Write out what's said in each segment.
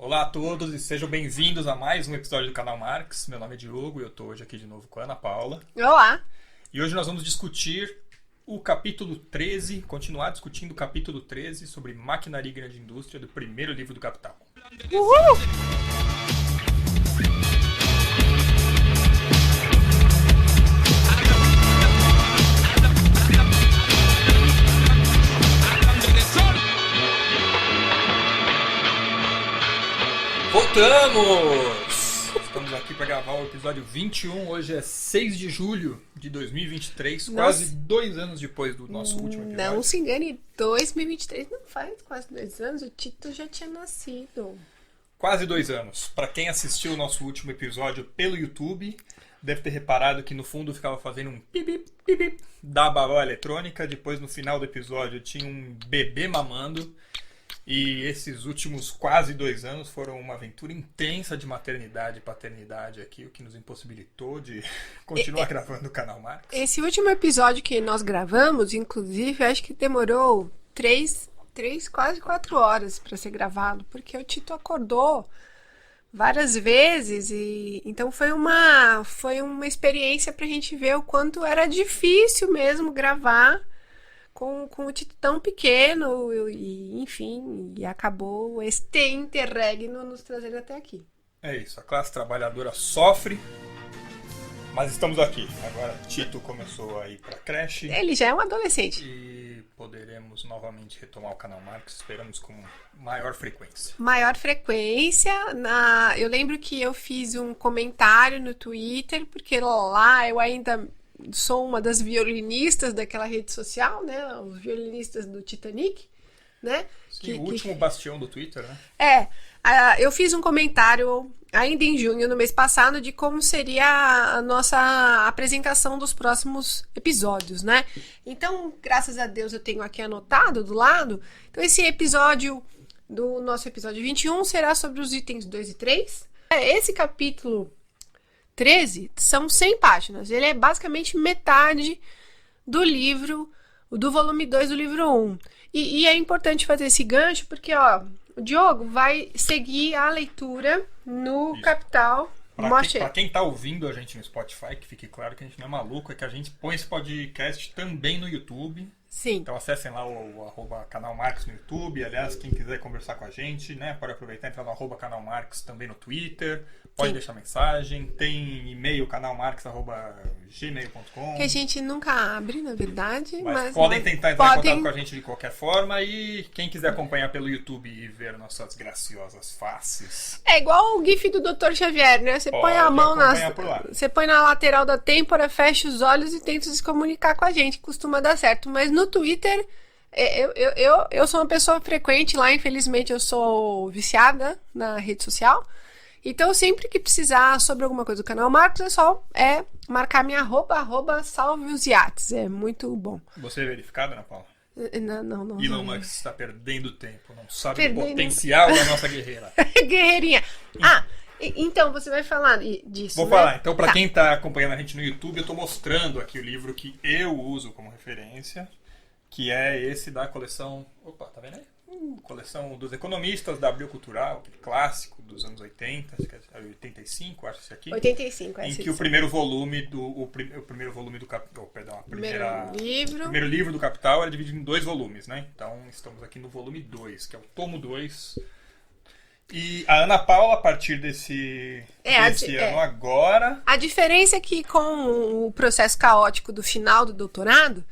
Olá a todos e sejam bem-vindos a mais um episódio do canal Marx. Meu nome é Diogo e eu estou hoje aqui de novo com a Ana Paula. Olá! E hoje nós vamos discutir o capítulo 13, continuar discutindo o capítulo 13 sobre maquinaria e grande indústria do primeiro livro do Capital. Uhul! Voltamos! Estamos aqui para gravar o episódio 21. Hoje é 6 de julho de 2023, quase 2 anos depois do nosso último episódio. Não se engane, 2023 não faz quase 2 anos, o Tito já tinha nascido. Quase 2 anos. Para quem assistiu o nosso último episódio pelo YouTube, deve ter reparado que no fundo ficava fazendo um pip pip da babá eletrônica. Depois, no final do episódio, tinha um bebê mamando. E esses últimos quase 2 anos foram uma aventura intensa de maternidade e paternidade aqui, o que nos impossibilitou de continuar gravando o canal Marx. Esse último episódio que nós gravamos, inclusive, acho que demorou 3, quase 4 horas para ser gravado, porque o Tito acordou várias vezes e então foi uma experiência pra gente ver o quanto era difícil mesmo gravar com o Tito tão pequeno e enfim, e acabou este interregno nos trazendo até aqui. É isso, a classe trabalhadora sofre, mas estamos aqui. Agora Tito começou a ir pra creche. Ele já é um adolescente. E poderemos novamente retomar o canal Marx, esperamos com maior frequência. Maior frequência. Eu lembro que eu fiz um comentário no Twitter, porque lá eu ainda sou uma das violinistas daquela rede social, né? Os violinistas do Titanic, né? Sim, o último bastião do Twitter, né? Eu fiz um comentário ainda em junho, no mês passado, de como seria a nossa apresentação dos próximos episódios, né? Então, graças a Deus, eu tenho aqui anotado do lado. Então, esse episódio do nosso episódio 21 será sobre os itens 2 e 3. Esse capítulo 13 são 100 páginas. Ele é basicamente metade do livro, do volume 2 do livro 1. E é importante fazer esse gancho porque, o Diogo vai seguir a leitura no Isso. Capital. Pra quem tá ouvindo a gente no Spotify, que fique claro que a gente não é maluco, é que a gente põe esse podcast também no YouTube. Sim. Então acessem lá o @canal Marx no YouTube. Aliás, quem quiser conversar com a gente, né, pode aproveitar e entrar no @canal Marx também no Twitter. Pode deixar mensagem. Tem e-mail canalmarx@gmail.com. Que a gente nunca abre, na verdade. Mas podem tentar entrar em contato com a gente de qualquer forma. E quem quiser acompanhar pelo YouTube e ver nossas graciosas faces. É igual o GIF do Dr. Xavier, né? Você põe a mão você põe na lateral da têmpora, fecha os olhos e tenta se comunicar com a gente. Costuma dar certo. Mas no Twitter, eu sou uma pessoa frequente lá. Infelizmente, eu sou viciada na rede social. Então, sempre que precisar sobre alguma coisa do canal Marx, é só marcar minha @, salve os iates. É muito bom. Você é verificado, Ana Paula? Não. Elon Musk está perdendo tempo. Não sabe o potencial da nossa guerreira. Guerreirinha. Então você vai falar disso, Vou né? falar. Então, para quem está acompanhando a gente no YouTube, eu estou mostrando aqui o livro que eu uso como referência, que é esse da coleção... Opa, tá vendo aí? Coleção dos economistas da Abril Cultural, aquele clássico dos anos 80, acho que é 85, acho esse aqui. 85, em que o primeiro volume do Capital, o primeiro livro do Capital era dividido em 2 volumes, né? Então estamos aqui no volume 2, que é o tomo 2. E a Ana Paula, a partir desse ano agora... A diferença é que com o processo caótico do final do doutorado,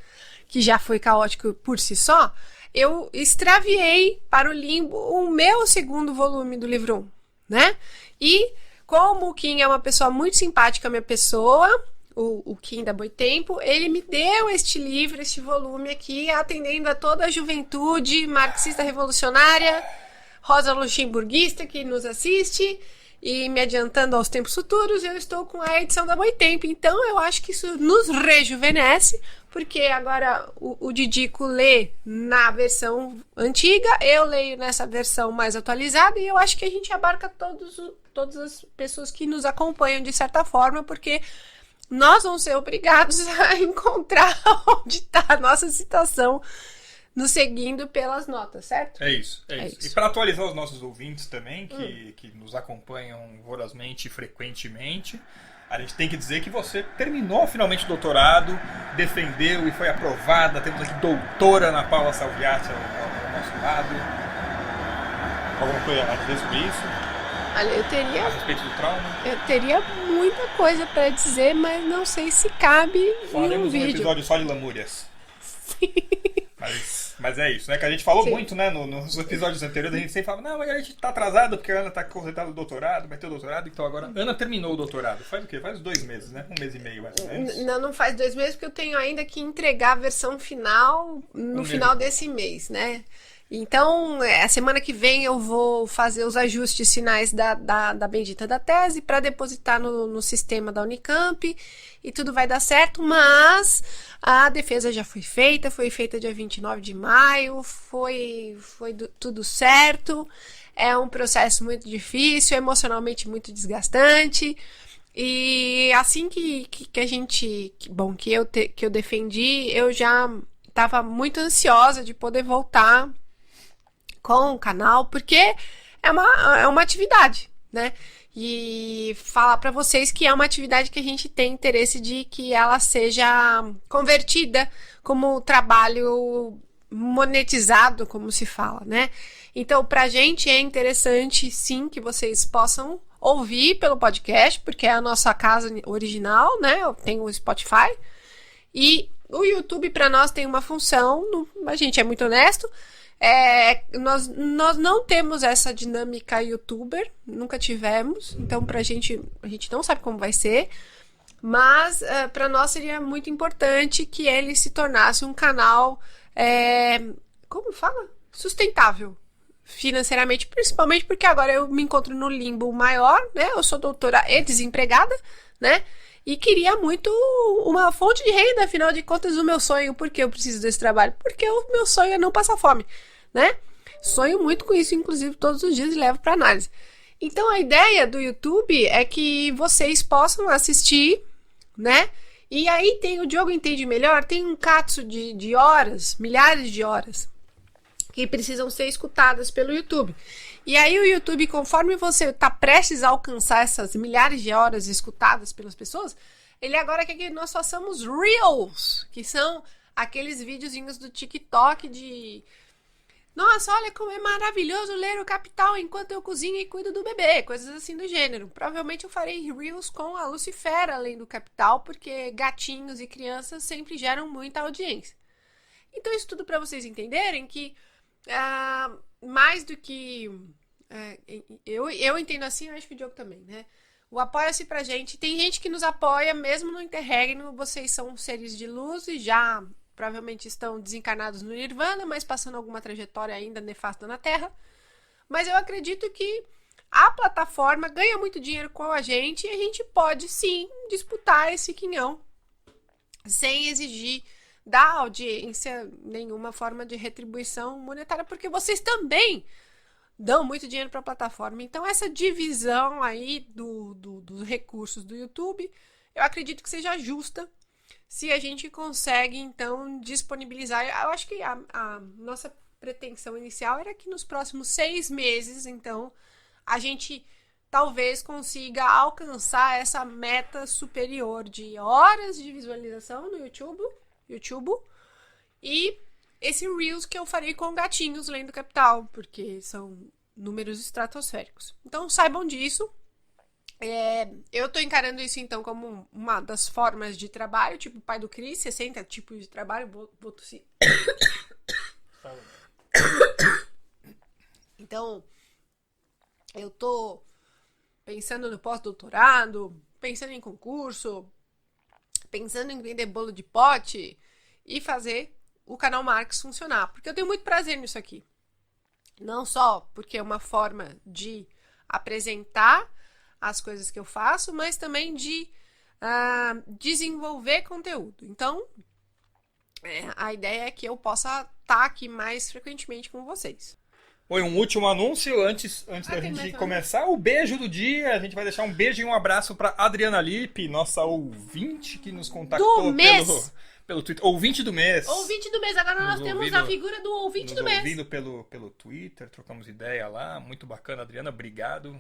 que já foi caótico por si só, eu extraviei para o limbo o meu segundo volume do livro 1, né? E como o Kim é uma pessoa muito simpática, minha pessoa, o Kim da Boitempo, ele me deu este livro, este volume aqui, atendendo a toda a juventude marxista revolucionária, rosa luxemburguista que nos assiste, e me adiantando aos tempos futuros, eu estou com a edição da Boitempo. Então, eu acho que isso nos rejuvenesce, porque agora o Didico lê na versão antiga, eu leio nessa versão mais atualizada, e eu acho que a gente abarca todas as pessoas que nos acompanham de certa forma, porque nós vamos ser obrigados a encontrar onde está a nossa citação nos seguindo pelas notas, certo? É isso. E para atualizar os nossos ouvintes também, que nos acompanham vorazmente e frequentemente, a gente tem que dizer que você terminou finalmente o doutorado, defendeu e foi aprovada. Temos aqui doutora Ana Paula Salviati ao nosso lado. Alguma coisa a dizer sobre isso? Olha, A respeito do trauma? eu teria muita coisa para dizer, mas não sei se cabe em um Faremos um vídeo. episódio só de lamúrias. Mas é isso, né? Que a gente falou Sim. muito, né? Nos episódios anteriores, a gente sempre falava, não, mas a gente tá atrasado porque a Ana tá completando o doutorado, vai ter o doutorado, então agora a Ana terminou o doutorado. Faz o quê? Faz 2 meses, né? 1 mês e meio, mais ou menos. Não faz 2 meses, porque eu tenho ainda que entregar a versão final no final desse mês, né? Então, a semana que vem eu vou fazer os ajustes finais da bendita da tese para depositar no sistema da Unicamp e tudo vai dar certo, mas a defesa já foi feita dia 29 de maio, foi tudo certo. É um processo muito difícil, emocionalmente muito desgastante. E assim que a gente, que eu defendi, eu já estava muito ansiosa de poder voltar com o canal, porque é uma atividade, né? E falar para vocês que é uma atividade que a gente tem interesse de que ela seja convertida como trabalho monetizado, como se fala, né? Então, pra gente é interessante, sim, que vocês possam ouvir pelo podcast, porque é a nossa casa original, né? Tem o Spotify. E o YouTube, para nós, tem uma função, a gente é muito honesto, nós não temos essa dinâmica youtuber, nunca tivemos, então a gente não sabe como vai ser, mas para nós seria muito importante que ele se tornasse um canal, como fala? Sustentável financeiramente, principalmente porque agora eu me encontro no limbo maior, né? Eu sou doutora e desempregada, né? E queria muito uma fonte de renda, afinal de contas, o meu sonho. Por que eu preciso desse trabalho? Porque o meu sonho é não passar fome, né? Sonho muito com isso, inclusive todos os dias levo para análise. Então a ideia do YouTube é que vocês possam assistir, né? E aí tem o Diogo Entende Melhor, tem um catso de horas, milhares de horas, que precisam ser escutadas pelo YouTube. E aí o YouTube, conforme você está prestes a alcançar essas milhares de horas escutadas pelas pessoas, ele agora quer que nós façamos Reels, que são aqueles videozinhos do TikTok de... Nossa, olha como é maravilhoso ler o Capital enquanto eu cozinho e cuido do bebê, coisas assim do gênero. Provavelmente eu farei Reels com a Lucifera além do Capital, porque gatinhos e crianças sempre geram muita audiência. Então isso tudo para vocês entenderem que mais do que... eu entendo assim, eu acho que o Diogo também, né? O apoia-se pra gente. Tem gente que nos apoia mesmo no interregno. Vocês são seres de luz e já provavelmente estão desencarnados no Nirvana, mas passando alguma trajetória ainda nefasta na Terra. Mas eu acredito que a plataforma ganha muito dinheiro com a gente e a gente pode sim disputar esse quinhão sem exigir da audiência nenhuma forma de retribuição monetária, porque vocês também dão muito dinheiro para a plataforma. Então essa divisão aí dos recursos do YouTube, eu acredito que seja justa se a gente consegue então disponibilizar. Eu acho que a nossa pretensão inicial era que nos próximos 6 meses, então, a gente talvez consiga alcançar essa meta superior de horas de visualização no YouTube e esse Reels que eu farei com gatinhos lendo Capital, porque são números estratosféricos. Então saibam disso. Eu tô encarando isso então como uma das formas de trabalho, tipo o pai do Cris, 60 tipos de trabalho, vou tossir. Então, eu tô pensando no pós-doutorado, pensando em concurso, pensando em vender bolo de pote e fazer o canal Marx funcionar, porque eu tenho muito prazer nisso aqui. Não só porque é uma forma de apresentar as coisas que eu faço, mas também de desenvolver conteúdo. Então, a ideia é que eu possa estar aqui mais frequentemente com vocês. Oi, um último anúncio antes da gente começar. O beijo do dia. A gente vai deixar um beijo e um abraço para Adriana Lippe, nossa ouvinte que nos contactou Pelo Twitter. Ouvinte do mês. Ouvinte do mês. Agora nós temos a figura do ouvinte do mês. Ouvindo pelo Twitter, trocamos ideia lá. Muito bacana, Adriana. Obrigado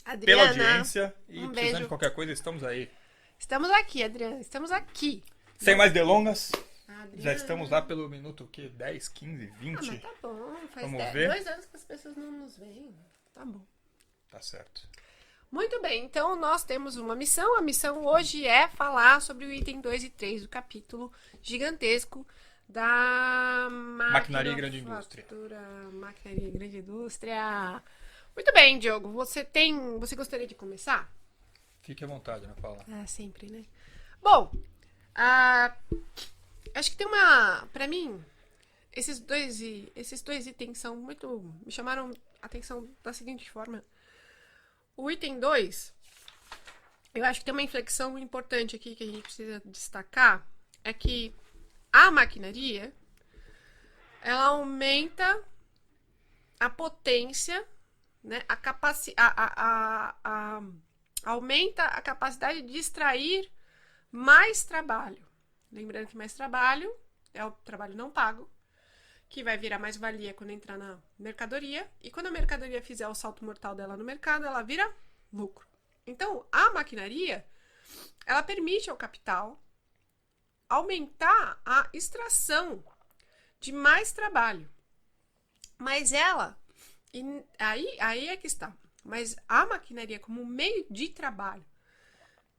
Adriana, pela audiência. E um precisando beijo. de qualquer coisa, estamos aí. Estamos aqui, Adriana. Estamos aqui. Sem mais delongas, Adriana. já estamos lá pelo minuto o quê? 10, 15, 20? Ah, mas tá bom. Faz Vamos ver? 2 anos que as pessoas não nos veem. Tá bom. Tá certo. Muito bem, então nós temos uma missão. A missão hoje é falar sobre o item 2 e 3 do capítulo gigantesco da Maquinaria e Grande Indústria. Maquinaria e Grande Indústria. Muito bem, Diogo. Você gostaria de começar? Fique à vontade, Ana Paula. Ah, sempre, né? Bom, acho que tem pra mim, esses dois itens são muito... Me chamaram a atenção da seguinte forma. O item 2, eu acho que tem uma inflexão importante aqui que a gente precisa destacar, é que a maquinaria, ela aumenta a potência, né, aumenta a capacidade de extrair mais trabalho. Lembrando que mais trabalho é o trabalho não pago, que vai virar mais valia quando entrar na mercadoria. E quando a mercadoria fizer o salto mortal dela no mercado, ela vira lucro. Então, a maquinaria, ela permite ao capital aumentar a extração de mais trabalho. Mas aí é que está. Mas a maquinaria como meio de trabalho,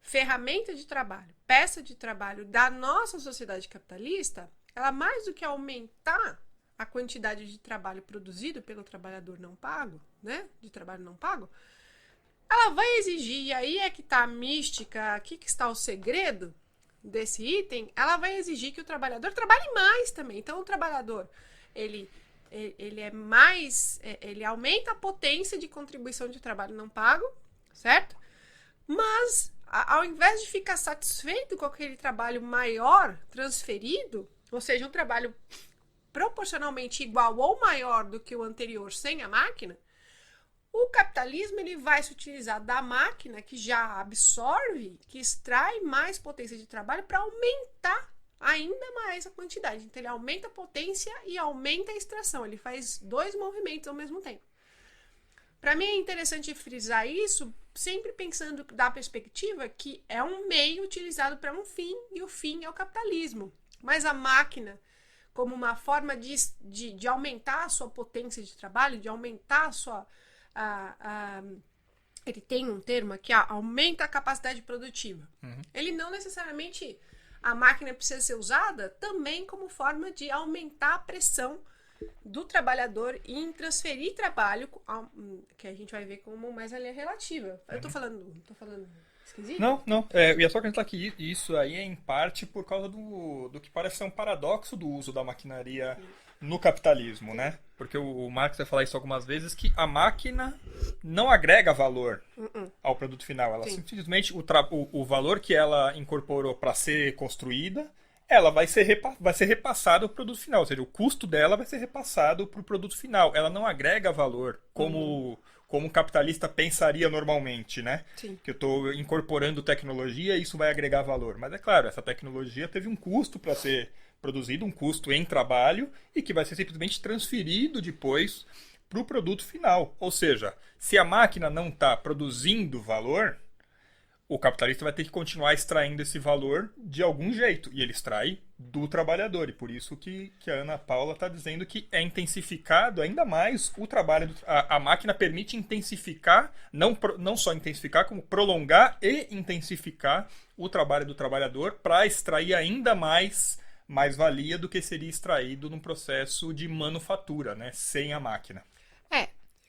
ferramenta de trabalho, peça de trabalho da nossa sociedade capitalista, ela mais do que aumentar a quantidade de trabalho produzido pelo trabalhador não pago, né? De trabalho não pago, ela vai exigir, e aí é que está a mística, aqui que está o segredo desse item, ela vai exigir que o trabalhador trabalhe mais também. Então, o trabalhador, ele aumenta a potência de contribuição de trabalho não pago, certo? Mas, ao invés de ficar satisfeito com aquele trabalho maior transferido, ou seja, um trabalho proporcionalmente igual ou maior do que o anterior sem a máquina, o capitalismo ele vai se utilizar da máquina que já absorve, que extrai mais potência de trabalho para aumentar ainda mais a quantidade. Então ele aumenta a potência e aumenta a extração. Ele faz 2 movimentos ao mesmo tempo. Para mim é interessante frisar isso, sempre pensando da perspectiva que é um meio utilizado para um fim e o fim é o capitalismo. Mas a máquina, como uma forma de aumentar a sua potência de trabalho, de aumentar a sua... ele tem um termo aqui, aumenta a capacidade produtiva. Uhum. Ele não necessariamente... A máquina precisa ser usada também como forma de aumentar a pressão do trabalhador em transferir trabalho, que a gente vai ver como mais a lei relativa. Eu tô falando esquisito? Não. Eu ia só acrescentar que isso aí é em parte por causa do que parece ser um paradoxo do uso da maquinaria no capitalismo, né? Porque o Marx vai falar isso algumas vezes, que a máquina não agrega valor ao produto final. Ela simplesmente, o valor que ela incorporou para ser construída, ela vai ser repassada ao produto final. Ou seja, o custo dela vai ser repassado para o produto final. Ela não agrega valor como o capitalista pensaria normalmente, né? Sim. Que eu estou incorporando tecnologia e isso vai agregar valor. Mas é claro, essa tecnologia teve um custo para ser produzido, um custo em trabalho, e que vai ser simplesmente transferido depois para o produto final. Ou seja, se a máquina não está produzindo valor, o capitalista vai ter que continuar extraindo esse valor de algum jeito. E ele extrai do trabalhador. E por isso que a Ana Paula está dizendo que é intensificado ainda mais o trabalho. A máquina permite intensificar, não só intensificar, como prolongar e intensificar o trabalho do trabalhador para extrair ainda mais valia do que seria extraído num processo de manufatura, né, sem a máquina.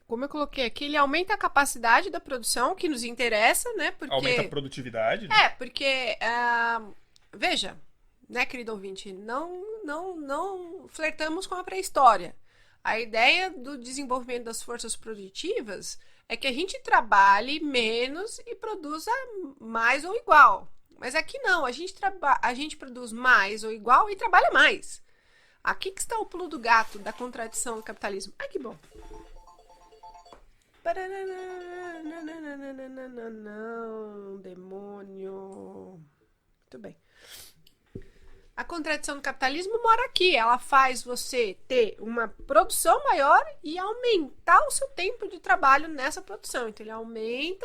Como eu coloquei aqui, ele aumenta a capacidade da produção, que nos interessa, né? Porque... Aumenta a produtividade. Né? Porque, veja, né, querido ouvinte, não flertamos com a pré-história. A ideia do desenvolvimento das forças produtivas é que a gente trabalhe menos e produza mais ou igual. Mas aqui não, a gente produz mais ou igual e trabalha mais. Aqui que está o pulo do gato da contradição do capitalismo. Ai, que bom. Não, demônio. Muito bem. A contradição do capitalismo mora aqui. Ela faz você ter uma produção maior e aumentar o seu tempo de trabalho nessa produção. Então, ele aumenta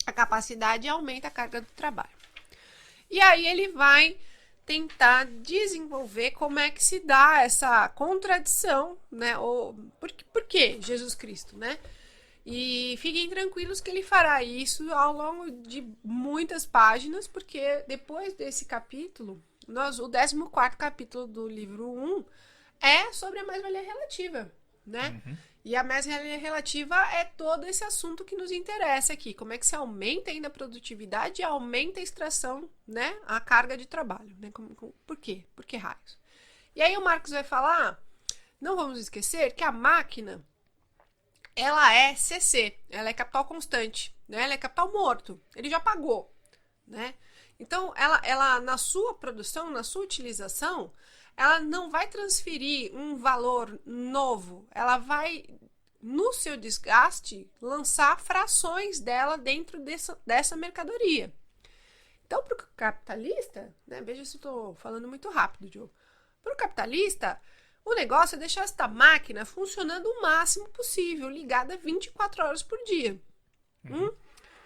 a capacidade e aumenta a carga do trabalho. E aí ele vai tentar desenvolver como é que se dá essa contradição, né? Por que Jesus Cristo, né? E fiquem tranquilos que ele fará isso ao longo de muitas páginas, porque depois desse capítulo, o 14º capítulo do livro 1 é sobre a mais-valia relativa, né? Uhum. E a mais-valia relativa é todo esse assunto que nos interessa aqui. Como é que se aumenta ainda a produtividade e aumenta a extração, né? A carga de trabalho, né? Por quê? Por que raios? E aí o Marx vai falar, não vamos esquecer que a máquina, ela é CC, ela é capital constante, né? Ela é capital morto, ele já pagou, né? Então, ela na sua produção, na sua utilização, ela não vai transferir um valor novo, ela vai, no seu desgaste, lançar frações dela dentro dessa mercadoria. Então, para o capitalista, né, veja se eu estou falando muito rápido, Diogo. Para o capitalista, o negócio é deixar esta máquina funcionando o máximo possível, ligada 24 horas por dia.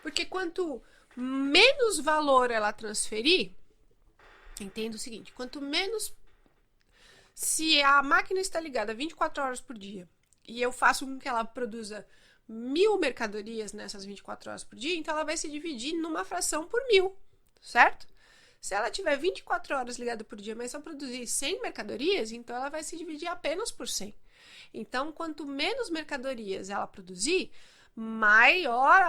Porque quanto menos valor ela transferir, entenda o seguinte, quanto menos, se a máquina está ligada 24 horas por dia e eu faço com que ela produza 1000 mercadorias nessas 24 horas por dia, então ela vai se dividir numa fração por 1000, certo? Se ela tiver 24 horas ligada por dia, mas só produzir 100 mercadorias, então ela vai se dividir apenas por 100. Então, quanto menos mercadorias ela produzir, maior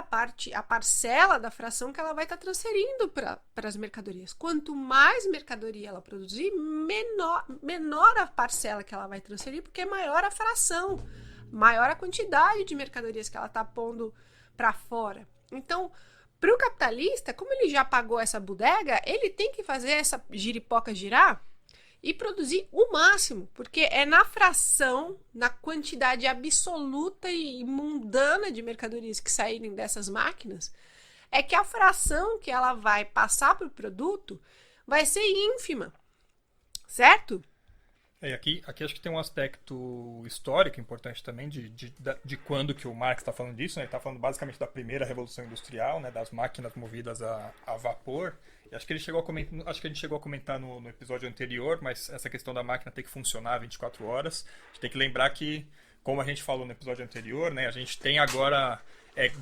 a parcela da fração que ela vai estar transferindo para as mercadorias. Quanto mais mercadoria ela produzir, menor a parcela que ela vai transferir, porque é maior a fração, maior a quantidade de mercadorias que ela está pondo para fora. Então, para o capitalista, como ele já pagou essa bodega, ele tem que fazer essa giripoca girar e produzir o máximo, porque é na fração, na quantidade absoluta e mundana de mercadorias que saírem dessas máquinas, é que a fração que ela vai passar para o produto vai ser ínfima, certo? Aqui acho que tem um aspecto histórico importante também de quando que o Marx está falando disso, né? Ele está falando basicamente da primeira revolução industrial, né? Das máquinas movidas a vapor. E acho que a gente chegou a comentar no episódio anterior, mas essa questão da máquina ter que funcionar 24 horas, a gente tem que lembrar que, como a gente falou no episódio anterior, né? A gente tem agora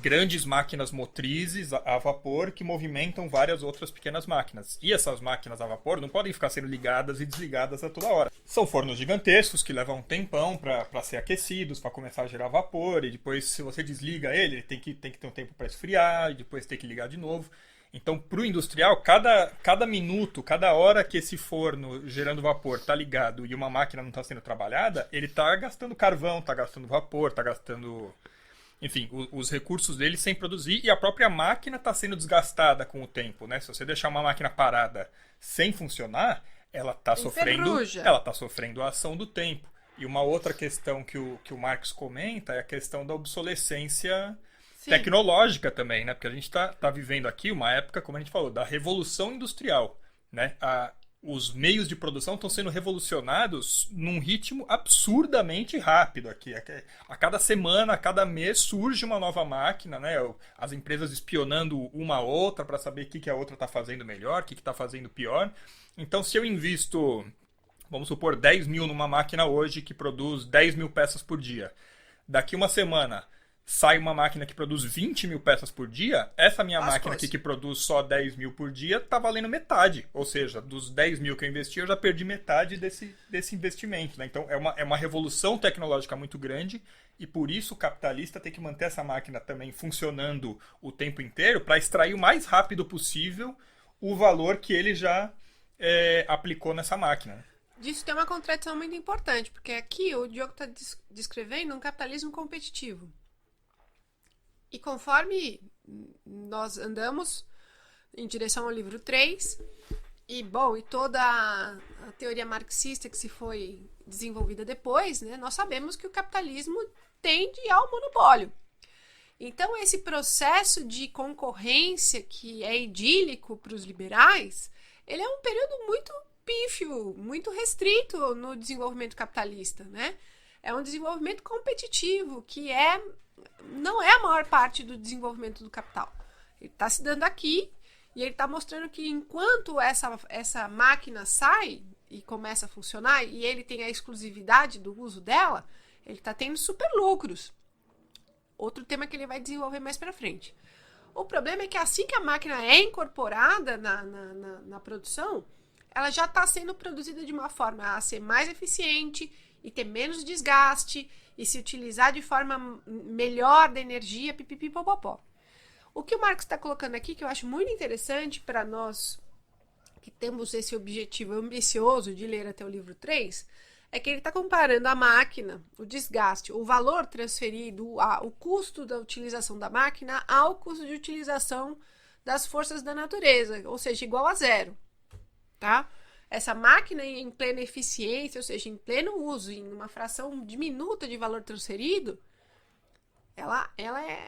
grandes máquinas motrizes a vapor que movimentam várias outras pequenas máquinas. E essas máquinas a vapor não podem ficar sendo ligadas e desligadas a toda hora. São fornos gigantescos que levam um tempão para ser aquecidos, para começar a gerar vapor, e depois, se você desliga ele tem que ter um tempo para esfriar, e depois tem que ligar de novo. Então, para o industrial, cada minuto, cada hora que esse forno gerando vapor está ligado e uma máquina não está sendo trabalhada, ele está gastando carvão, está gastando vapor, está gastando... Enfim, os recursos dele sem produzir, e a própria máquina está sendo desgastada com o tempo, né? Se você deixar uma máquina parada sem funcionar, ela está sofrendo a ação do tempo. E uma outra questão que o Marx comenta é a questão da obsolescência tecnológica também, né? Porque a gente está vivendo aqui uma época, como a gente falou, da revolução industrial, né? Os meios de produção estão sendo revolucionados num ritmo absurdamente rápido aqui. A cada semana, a cada mês surge uma nova máquina, né? As empresas espionando uma a outra para saber o que a outra está fazendo melhor, o que está fazendo pior. Então, se eu invisto, vamos supor, 10 mil numa máquina hoje que produz 10 mil peças por dia, daqui uma semana sai uma máquina que produz 20 mil peças por dia, essa minha máquina aqui que produz só 10 mil por dia tá valendo metade. Ou seja, dos 10 mil que eu investi, eu já perdi metade desse investimento, né? Então é uma revolução tecnológica muito grande, e por isso o capitalista tem que manter essa máquina também funcionando o tempo inteiro para extrair o mais rápido possível o valor que ele já aplicou nessa máquina. Disso tem uma contradição muito importante, porque aqui o Diogo está descrevendo um capitalismo competitivo. E conforme nós andamos em direção ao livro 3, e toda a teoria marxista que se foi desenvolvida depois, né, nós sabemos que o capitalismo tende ao monopólio. Então, esse processo de concorrência que é idílico para os liberais, ele é um período muito pífio, muito restrito no desenvolvimento capitalista, né? É um desenvolvimento competitivo, que não é a maior parte do desenvolvimento do capital. Ele está se dando aqui e ele está mostrando que enquanto essa máquina sai e começa a funcionar e ele tem a exclusividade do uso dela, ele está tendo super lucros. Outro tema que ele vai desenvolver mais para frente. O problema é que assim que a máquina é incorporada na produção, ela já está sendo produzida de uma forma a ser mais eficiente e ter menos desgaste e se utilizar de forma melhor da energia, pipipipopopó. O que o Marx está colocando aqui, que eu acho muito interessante para nós que temos esse objetivo ambicioso de ler até o livro 3, é que ele está comparando a máquina, o desgaste, o valor transferido, o custo da utilização da máquina ao custo de utilização das forças da natureza, ou seja, igual a zero. Tá? Essa máquina em plena eficiência, ou seja, em pleno uso, em uma fração diminuta de valor transferido, ela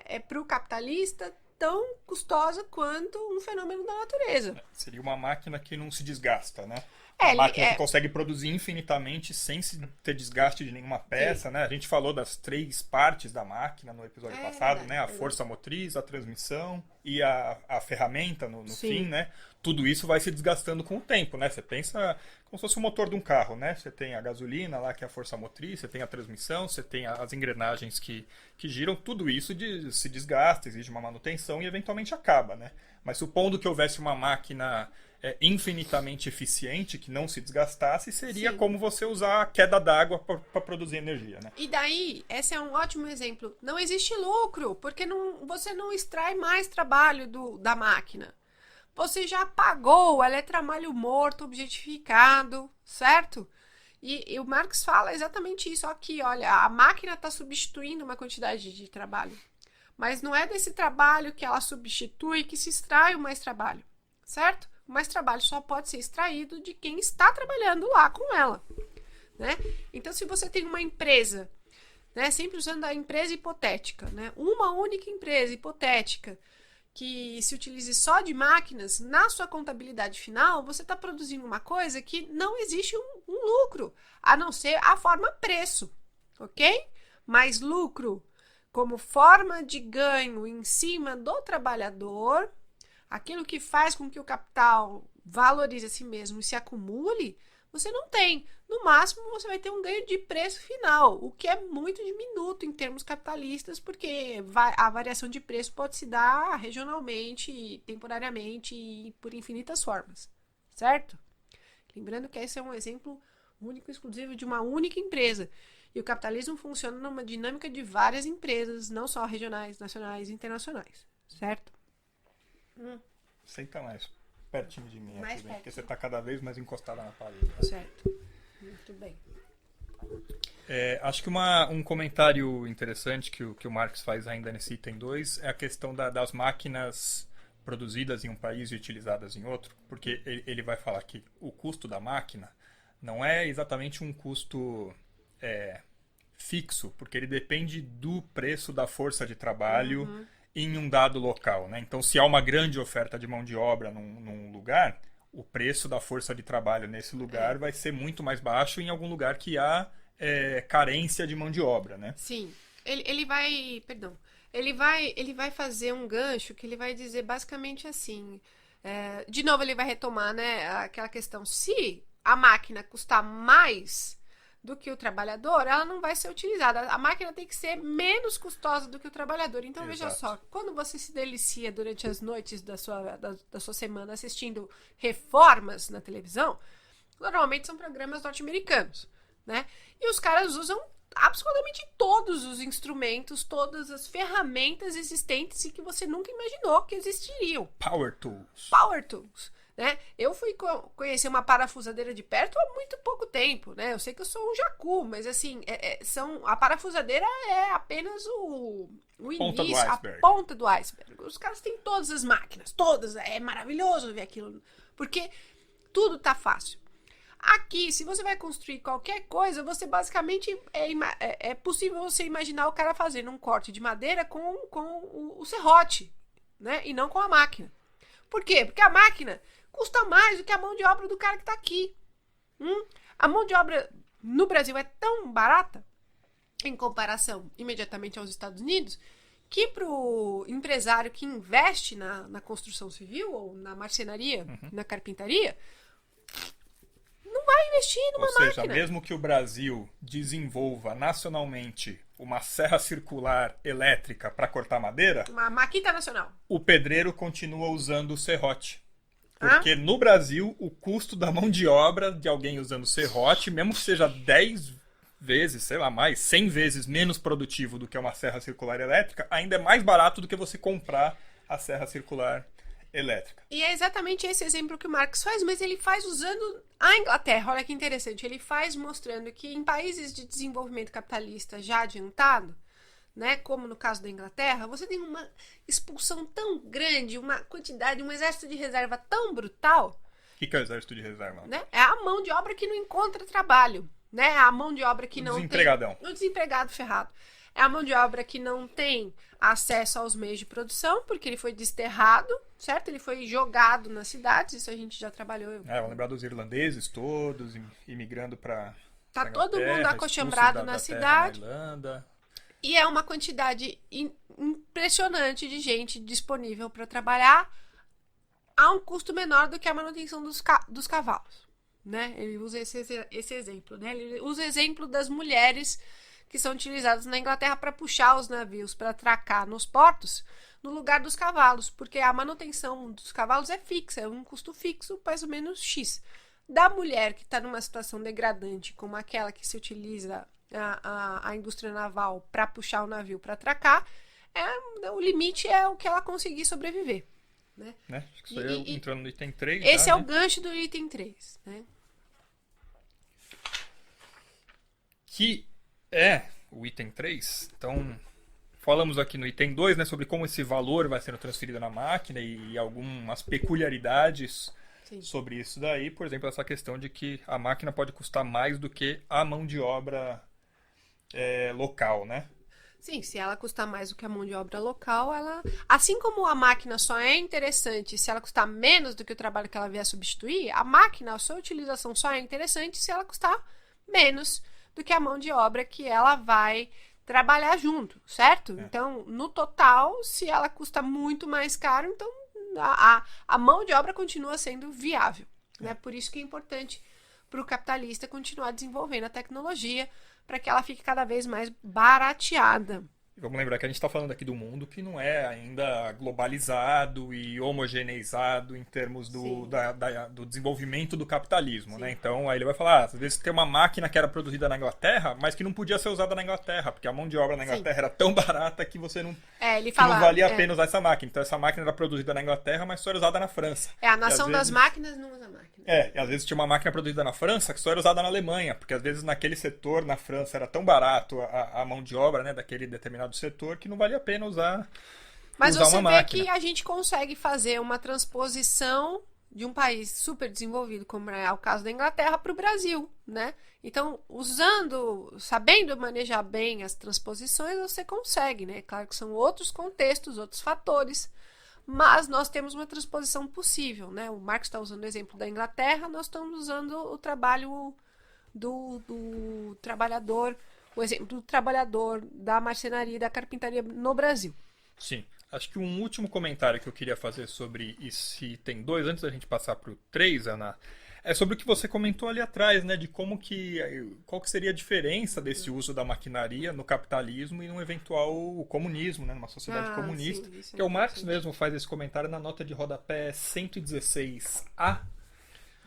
é para o capitalista tão custosa quanto um fenômeno da natureza. Seria uma máquina que não se desgasta, né? É, Uma máquina que consegue produzir infinitamente sem ter desgaste de nenhuma peça, né? A gente falou das 3 partes da máquina no episódio passado, né? A força motriz, a transmissão e a ferramenta no fim, né? Tudo isso vai se desgastando com o tempo, né? Você pensa como se fosse o motor de um carro, né? Você tem a gasolina lá, que é a força motriz, você tem a transmissão, você tem as engrenagens que giram, tudo isso se desgasta, exige uma manutenção e eventualmente acaba, né? Mas supondo que houvesse uma máquina infinitamente eficiente, que não se desgastasse, seria como você usar a queda d'água para produzir energia, né? E daí, esse é um ótimo exemplo. Não existe lucro, porque você não extrai mais trabalho da máquina. Você já pagou, ela é trabalho morto, objetificado, certo? E o Marx fala exatamente isso aqui, olha, a máquina está substituindo uma quantidade de trabalho. Mas não é desse trabalho que ela substitui que se extrai o mais trabalho, certo? O mais trabalho só pode ser extraído de quem está trabalhando lá com ela, né? Então, se você tem uma empresa, né, sempre usando a empresa hipotética, né, uma única empresa hipotética que se utilize só de máquinas, na sua contabilidade final, você está produzindo uma coisa que não existe um lucro, a não ser a forma preço, ok? Mas lucro como forma de ganho em cima do trabalhador, aquilo que faz com que o capital valorize a si mesmo e se acumule, você não tem. No máximo, você vai ter um ganho de preço final, o que é muito diminuto em termos capitalistas, porque a variação de preço pode se dar regionalmente, temporariamente e por infinitas formas, certo? Lembrando que esse é um exemplo único e exclusivo de uma única empresa. E o capitalismo funciona numa dinâmica de várias empresas, não só regionais, nacionais e internacionais, certo? Senta mais pertinho de mim Mais aqui, perto. porque você está cada vez mais encostada na parede. Certo. Muito bem. Acho que um comentário interessante que o Marx faz ainda nesse item 2 é a questão das máquinas produzidas em um país e utilizadas em outro, porque ele vai falar que o custo da máquina não é exatamente um custo fixo, porque ele depende do preço da força de trabalho em um dado local, né? Então, se há uma grande oferta de mão de obra num lugar, o preço da força de trabalho nesse lugar vai ser muito mais baixo em algum lugar que há carência de mão de obra, né? Sim. Ele vai fazer um gancho que ele vai dizer basicamente assim. De novo, ele vai retomar, né, aquela questão. Se a máquina custar mais do que o trabalhador, ela não vai ser utilizada. A máquina tem que ser menos custosa do que o trabalhador. Então, veja só, quando você se delicia durante as noites da sua semana assistindo reformas na televisão, normalmente são programas norte-americanos, né? E os caras usam absolutamente todos os instrumentos, todas as ferramentas existentes e que você nunca imaginou que existiriam. Power tools. Power tools. Né? Eu fui conhecer uma parafusadeira de perto há muito pouco tempo, né? Eu sei que eu sou um jacu, mas assim, a parafusadeira é apenas o início, a ponta do iceberg. Os caras têm todas as máquinas, todas, é maravilhoso ver aquilo, porque tudo tá fácil. Aqui, se você vai construir qualquer coisa, você basicamente é possível você imaginar o cara fazendo um corte de madeira com o serrote, né? E não com a máquina. Por quê? Porque a máquina custa mais do que a mão de obra do cara que está aqui. A mão de obra no Brasil é tão barata, em comparação imediatamente aos Estados Unidos, que para o empresário que investe na construção civil ou na marcenaria, na carpintaria, não vai investir numa máquina. Ou seja, mesmo que o Brasil desenvolva nacionalmente uma serra circular elétrica para cortar madeira, Uma maquita nacional. o pedreiro continua usando o serrote. Porque no Brasil, o custo da mão de obra de alguém usando serrote, mesmo que seja 10 vezes, sei lá, mais, 100 vezes menos produtivo do que uma serra circular elétrica, ainda é mais barato do que você comprar a serra circular elétrica. E é exatamente esse exemplo que o Marx faz, mas ele faz usando a Inglaterra. Olha que interessante. Ele faz mostrando que em países de desenvolvimento capitalista já adiantado, né, como no caso da Inglaterra, você tem uma expulsão tão grande, uma quantidade, um exército de reserva tão brutal. O que é o exército de reserva? Né? É a mão de obra que não encontra trabalho, né? É a mão de obra que não desempregadão. tem... O desempregado ferrado. É a mão de obra que não tem acesso aos meios de produção, porque ele foi desterrado, certo? Ele foi jogado nas cidades, isso a gente já trabalhou. Vamos lembrar dos irlandeses todos, imigrando para Tá todo mundo acochambrado na cidade. Na Irlanda. E é uma quantidade impressionante de gente disponível para trabalhar a um custo menor do que a manutenção dos cavalos, né? Ele usa esse exemplo, né? Ele usa o exemplo das mulheres que são utilizadas na Inglaterra para puxar os navios, para atracar nos portos, no lugar dos cavalos, porque a manutenção dos cavalos é fixa, é um custo fixo, mais ou menos X. Da mulher que está numa situação degradante, como aquela que se utiliza a indústria naval para puxar o navio para atracar, o limite é o que ela conseguir sobreviver. Né? Acho que isso aí entrando no item 3. Esse é o gancho do item 3. Né? Que é o item 3. Então, falamos aqui no item 2, né, sobre como esse valor vai sendo transferido na máquina e algumas peculiaridades sobre isso daí. Por exemplo, essa questão de que a máquina pode custar mais do que a mão de obra local, né? Sim, se ela custar mais do que a mão de obra local, ela... Assim como a máquina só é interessante se ela custar menos do que o trabalho que ela vier substituir, a máquina, a sua utilização só é interessante se ela custar menos do que a mão de obra que ela vai trabalhar junto, certo? Então, no total, se ela custa muito mais caro, então a mão de obra continua sendo viável. Né? Por isso que é importante para o capitalista continuar desenvolvendo a tecnologia para que ela fique cada vez mais barateada. Vamos lembrar que a gente está falando aqui do mundo que não é ainda globalizado e homogeneizado em termos do desenvolvimento do capitalismo, né? Então, aí ele vai falar, às vezes tem uma máquina que era produzida na Inglaterra, mas que não podia ser usada na Inglaterra, porque a mão de obra na Inglaterra era tão barata que você não, ele fala, não valia a pena usar essa máquina. Então, essa máquina era produzida na Inglaterra, mas só era usada na França. A nação das máquinas não usa máquina. E às vezes tinha uma máquina produzida na França que só era usada na Alemanha, porque às vezes naquele setor, na França, era tão barato a mão de obra, né, daquele determinado setor que não valia a pena usar Mas usar você uma vê máquina. que a gente consegue fazer uma transposição de um país super desenvolvido, como é o caso da Inglaterra, para o Brasil, né? Então, sabendo manejar bem as transposições, você consegue, né? Claro que são outros contextos, outros fatores, mas nós temos uma transposição possível, né? O Marx está usando o exemplo da Inglaterra, nós estamos usando o trabalho do trabalhador, o exemplo do trabalhador da marcenaria e da carpintaria no Brasil. Sim. Acho que um último comentário que eu queria fazer sobre esse item 2, antes da gente passar para o 3, Ana, é sobre o que você comentou ali atrás, né? De qual que seria a diferença desse uso da maquinaria no capitalismo e num eventual comunismo, né? Numa sociedade comunista. Sim, que o Marx mesmo faz esse comentário na nota de rodapé 116A.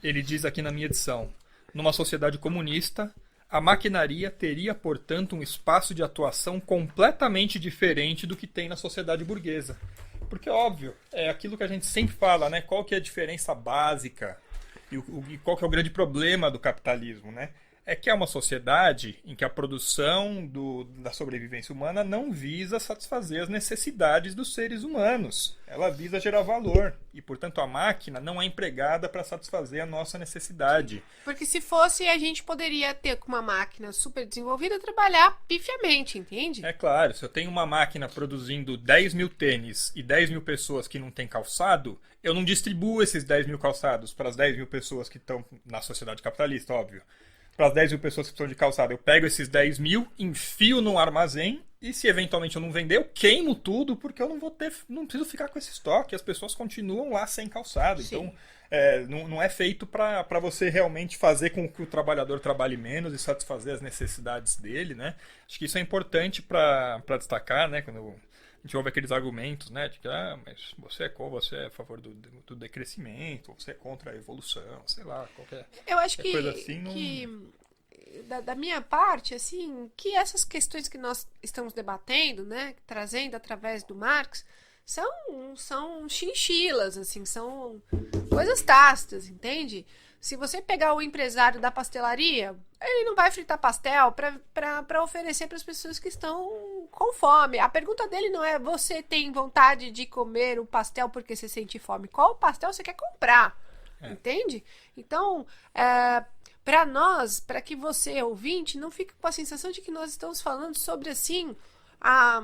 Ele diz aqui na minha edição: numa sociedade comunista, a maquinaria teria, portanto, um espaço de atuação completamente diferente do que tem na sociedade burguesa. Porque, óbvio, é aquilo que a gente sempre fala, né? Qual que é a diferença básica e qual que é o grande problema do capitalismo, né? é que é uma sociedade em que a produção da sobrevivência humana não visa satisfazer as necessidades dos seres humanos. Ela visa gerar valor. E, portanto, a máquina não é empregada para satisfazer a nossa necessidade. Porque se fosse, a gente poderia ter com uma máquina super desenvolvida trabalhar pifiamente, entende? É claro, se eu tenho uma máquina produzindo 10 mil tênis e 10 mil pessoas que não têm calçado, eu não distribuo esses 10 mil calçados para as 10 mil pessoas que estão na sociedade capitalista, óbvio. Para as 10 mil pessoas que precisam de calçado, eu pego esses 10 mil, enfio num armazém e se eventualmente eu não vender, eu queimo tudo porque eu não preciso ficar com esse estoque. As pessoas continuam lá sem calçado. Sim. Então, não é feito para você realmente fazer com que o trabalhador trabalhe menos e satisfazer as necessidades dele, né? Acho que isso é importante para destacar, né? Quando a gente ouve aqueles argumentos, né? De que, mas você é a favor do decrescimento, você é contra a evolução, sei lá, qualquer Eu acho que, coisa assim. da minha parte, assim, que essas questões que nós estamos debatendo, né? Trazendo através do Marx, são chinchilas, assim, são coisas tácitas, entende? Se você pegar o empresário da pastelaria, ele não vai fritar pastel para oferecer para as pessoas que estão com fome. A pergunta dele não é: você tem vontade de comer o pastel porque você sente fome? Qual pastel você quer comprar? Entende? Então, para nós, para que você, ouvinte, não fique com a sensação de que nós estamos falando sobre, assim, a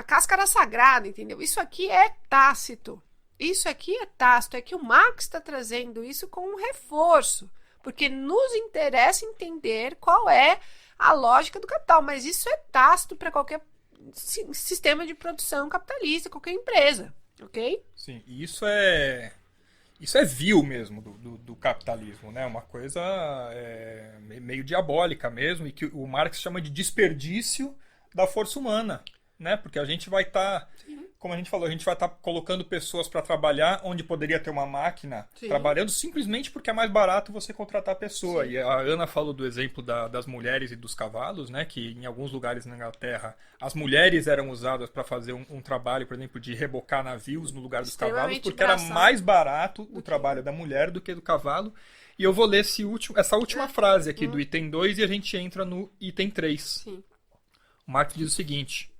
cáscara sagrada, entendeu? Isso aqui é tácito. Isso aqui é tácito, é que o Marx está trazendo isso com um reforço, porque nos interessa entender qual é a lógica do capital, mas isso é tácito para qualquer sistema de produção capitalista, qualquer empresa, ok? Sim, e isso é vil mesmo do capitalismo, né? Uma coisa meio diabólica mesmo, e que o Marx chama de desperdício da força humana, né? Porque a gente vai estar, como a gente falou, a gente vai estar colocando pessoas para trabalhar onde poderia ter uma máquina trabalhando simplesmente porque é mais barato você contratar a pessoa. Sim. E a Ana falou do exemplo das mulheres e dos cavalos, né? Que em alguns lugares na Inglaterra as mulheres eram usadas para fazer um trabalho, por exemplo, de rebocar navios no lugar dos cavalos, porque era mais barato o trabalho da mulher do que do cavalo. E eu vou ler essa última frase aqui do item 2 e a gente entra no item 3. Sim. O Marx diz o seguinte: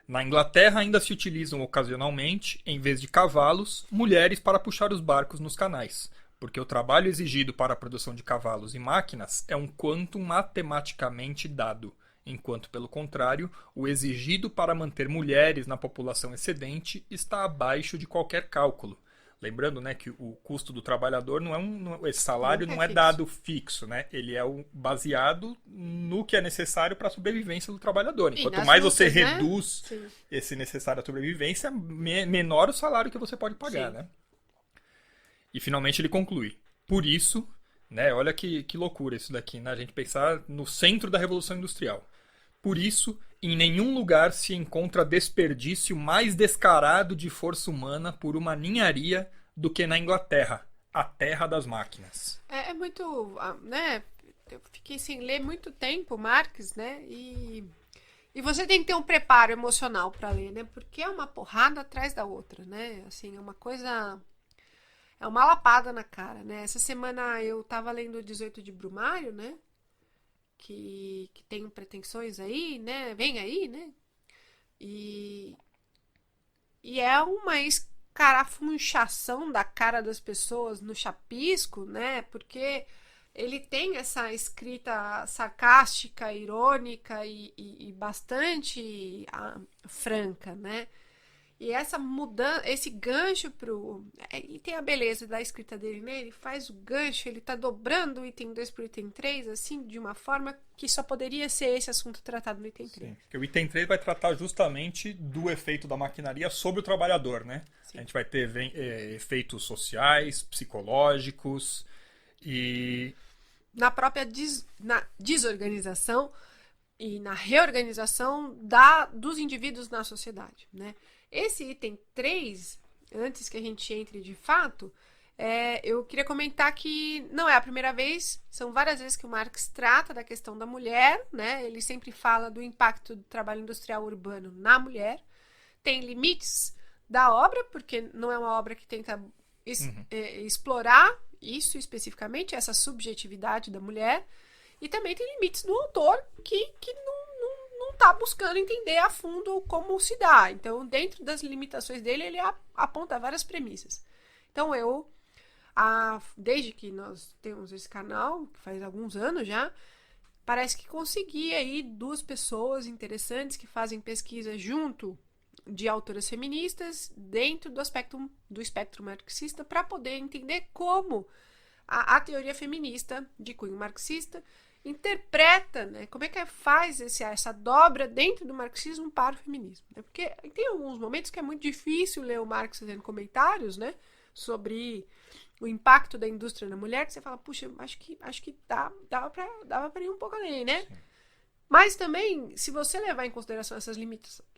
na Inglaterra ainda se utilizam ocasionalmente, em vez de cavalos, mulheres para puxar os barcos nos canais, porque o trabalho exigido para a produção de cavalos e máquinas é um quantum matematicamente dado, enquanto, pelo contrário, o exigido para manter mulheres na população excedente está abaixo de qualquer cálculo. Lembrando, né, que o custo do trabalhador esse salário não é dado fixo, né? Ele é baseado no que é necessário para a sobrevivência do trabalhor. Quanto mais você reduz esse necessário à sobrevivência, menor o salário que você pode pagar, né? E finalmente ele conclui: por isso, né, olha que loucura isso daqui, né? A gente pensar no centro da Revolução Industrial. Por isso, em nenhum lugar se encontra desperdício mais descarado de força humana por uma ninharia do que na Inglaterra, a terra das máquinas. É muito, né? Eu fiquei sem ler muito tempo Marx, né? E você tem que ter um preparo emocional para ler, né? Porque é uma porrada atrás da outra, né? Assim, é uma coisa, é uma lapada na cara, né? Essa semana eu tava lendo o 18 de Brumário, né? Que tem pretensões aí, né? Vem aí, né? E é uma escarafunchação da cara das pessoas no chapisco, né? Porque ele tem essa escrita sarcástica, irônica e bastante franca, né? E essa mudança, esse gancho e tem a beleza da escrita dele, né? Ele faz o gancho, ele tá dobrando o item 2 pro item 3, assim, de uma forma que só poderia ser esse assunto tratado no item 3. Sim, porque o item 3 vai tratar justamente do efeito da maquinaria sobre o trabalhador, né? Sim. A gente vai ter efeitos sociais, psicológicos e... na própria na desorganização e na reorganização dos indivíduos na sociedade, né? Esse item 3, antes que a gente entre de fato, eu queria comentar que não é a primeira vez, são várias vezes que o Marx trata da questão da mulher, né? Ele sempre fala do impacto do trabalho industrial urbano na mulher. Tem limites da obra, porque não é uma obra que tenta explorar isso especificamente, essa subjetividade da mulher, e também tem limites do autor que não está buscando entender a fundo como se dá. Então, dentro das limitações dele, ele aponta várias premissas. Então, desde que nós temos esse canal, que faz alguns anos já, parece que consegui aí 2 pessoas interessantes que fazem pesquisa junto de autoras feministas dentro do espectro marxista para poder entender como a teoria feminista de cunho marxista interpreta, né, como é que faz essa dobra dentro do marxismo para o feminismo. Né? Porque tem alguns momentos que é muito difícil ler o Marx fazendo comentários, né, sobre o impacto da indústria na mulher, que você fala, puxa, acho que dava para ir um pouco além, né? Sim. Mas também, se você levar em consideração essas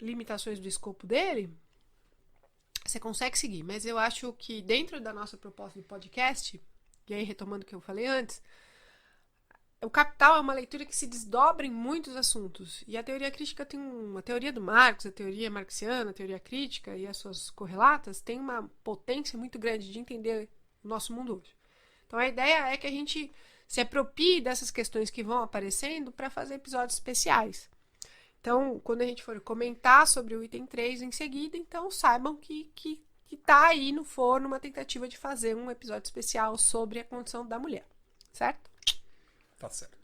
limitações do escopo dele, você consegue seguir. Mas eu acho que dentro da nossa proposta do podcast, e aí retomando o que eu falei antes, o Capital é uma leitura que se desdobra em muitos assuntos. E a teoria crítica tem uma teoria do Marx, a teoria marxiana, a teoria crítica e as suas correlatas tem uma potência muito grande de entender o nosso mundo hoje. Então a ideia é que a gente se aproprie dessas questões que vão aparecendo para fazer episódios especiais. Então, quando a gente for comentar sobre o item 3 em seguida, então saibam que está aí no forno uma tentativa de fazer um episódio especial sobre a condição da mulher. Certo? Tá certo.